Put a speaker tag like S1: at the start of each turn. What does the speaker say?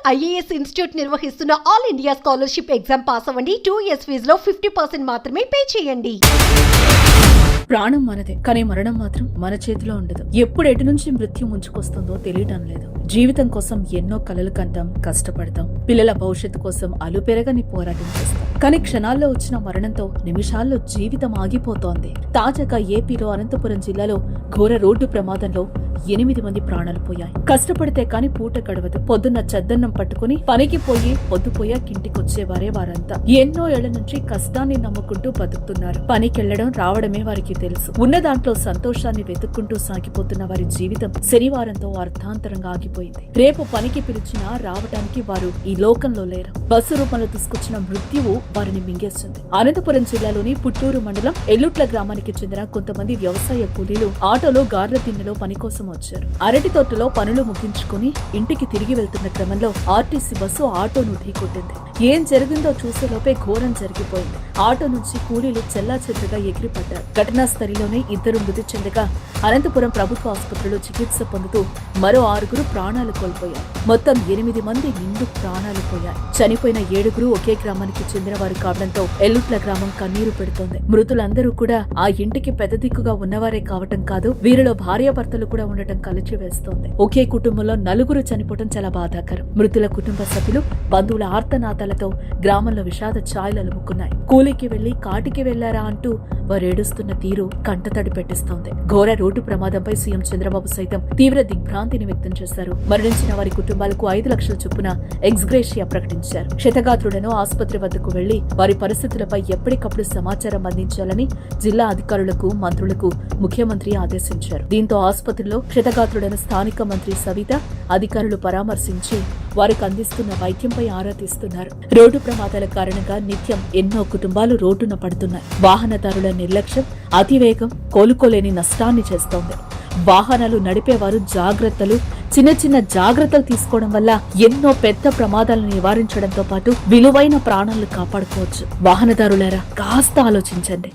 S1: IAS institute నిర్వహిస్తున్న all India scholarship exam pass అవ్వండి. 2 years ఫీజులో 50% మాత్రమే పే చేయండి.
S2: ప్రాణం మనదే, కానీ మరణం మాత్రం మన చేతిలో ఉండదు. ఎప్పుడు ఎటు నుంచి మృత్యు ముంచుకొస్తుందో తెలియటం లేదు. జీవితం కోసం ఎన్నో కలలు కంటాం, కష్టపడతాం. పిల్లల భవిష్యత్తు కోసం అలుపెరగని పోరాటం చేస్తాం. కానీ క్షణాల్లో వచ్చిన మరణంతో నిమిషాల్లో జీవితం ఆగిపోతోంది. తాజాగా ఏపీలో అనంతపురం జిల్లాలో ఘోర రోడ్డు ప్రమాదంలో 8 మంది ప్రాణాలు పోయాయి. కష్టపడితే కాని పూట గడవదు. పొద్దున్న చద్దన్నం పట్టుకుని పనికి పోయి పొద్దుపోయాక ఇంటికొచ్చేవారే వారంతా. ఎన్నో ఏళ్ల నుంచి కష్టాన్ని నమ్ముకుంటూ బతుకుతున్నారు. పనికెళ్లడం రావడమే వారికి తెలుసు. ఉన్న దాంట్లో సంతోషాన్ని వెతుక్కుంటూ సాగిపోతున్న వారి జీవితం శనివారంతో అర్థాంతరంగా ఆగిపోయింది. రేపు పనికి పిలిచినా రావడానికి వారు ఈ లోకంలో లేరు. బస్సు రూపంలో తీసుకొచ్చిన మృత్యువు వారిని మింగేస్తుంది. అనంతపురం జిల్లాలోని పుట్టూరు మండలం ఎల్లుట్ల గ్రామానికి చెందిన కొంతమంది వ్యవసాయ కూలీలు ఆటోలో గార్ల తిన్నెలో పని కోసం వచ్చారు. అరటి తోటలో పనులు ముగించుకుని ఇంటికి తిరిగి వెళ్తున్న క్రమంలో ఆర్టీసీ బస్సు ఆటోను ఢీకొట్టింది. ఏం జరిగిందో చూసేలోపే ఘోరం జరిగిపోయింది. ఆటో నుంచి కూలీలు చెల్లాచెదురుగా ఎగిరిపడ్డారు. ఘటనా స్థలిలోనే 2 మృతి చెందగా అనంతపురం ప్రభుత్వ ఆసుపత్రిలో చికిత్స పొందుతూ మరో 6 ప్రాణాలు కోల్పోయారు. మొత్తం 8 మంది నిండు ప్రాణాలు పోయారు. చనిపోయిన 7 ఒకే గ్రామానికి చెందిన వారు కావడంతో ఎల్లుట్ల గ్రామం కన్నీరు పెడుతోంది. మృతులందరూ కూడా ఆ ఇంటికి పెద్ద దిక్కుగా ఉన్నవారే కావటం కాదు, వీరిలో భార్యాభర్తలు కూడా ఉండటం కలిచి వేస్తోంది. ఒకే కుటుంబంలో 4 చనిపోవడం చాలా బాధాకరం. మృతుల కుటుంబ సభ్యులు, బంధువుల ఆర్తనాదాలతో గ్రామంలో విషాద ఛాయలు అలుముకున్నాయి. కూలికి వెళ్లి కాటికి వెళ్లారా అంటూ వారు ఏడుస్తున్న తీరు కంటతడి పెట్టిస్తోంది. ఘోర రోడ్డు ప్రమాదంపై సీఎం చంద్రబాబు సైతం తీవ్ర దిగ్భ్రాంతిని వ్యక్తం చేశారు. మరణించిన వారి కుటుంబాలకు 5 లక్షల చొప్పున ఎక్స్గ్రేషియా ప్రకటించారు. క్షతగాత్రులను ఆసుపత్రి వద్దకు వెళ్లి వారి పరిస్థితులపై ఎప్పటికప్పుడు సమాచారం అందించాలని జిల్లా అధికారులకు, మంత్రులకు ముఖ్యమంత్రి ఆదేశించారు. దీంతో ఆసుపత్రిలో క్షతగాత్రులను స్థానిక మంత్రి సవిత అధికారులు పరామర్శించి వారికి అందిస్తున్న వైద్యంపై ఆరా తీస్తున్నారు. రోడ్డు ప్రమాదాల కారణంగా నిత్యం ఎన్నో కుటుంబాలు రోడ్డున పడుతున్నాయి. వాహనదారుల నిర్లక్ష్యం, అతివేగం కోలుకోలేని నష్టాన్ని చేస్తోంది. వాహనాలు నడిపేవారు చిన్న జాగ్రత్తలు తీసుకోవడం వల్ల ఎన్నో పెద్ద ప్రమాదాలను నివారించడంతో పాటు విలువైన ప్రాణాలను కాపాడుకోవచ్చు. వాహనదారులారా కాస్త ఆలోచించండి.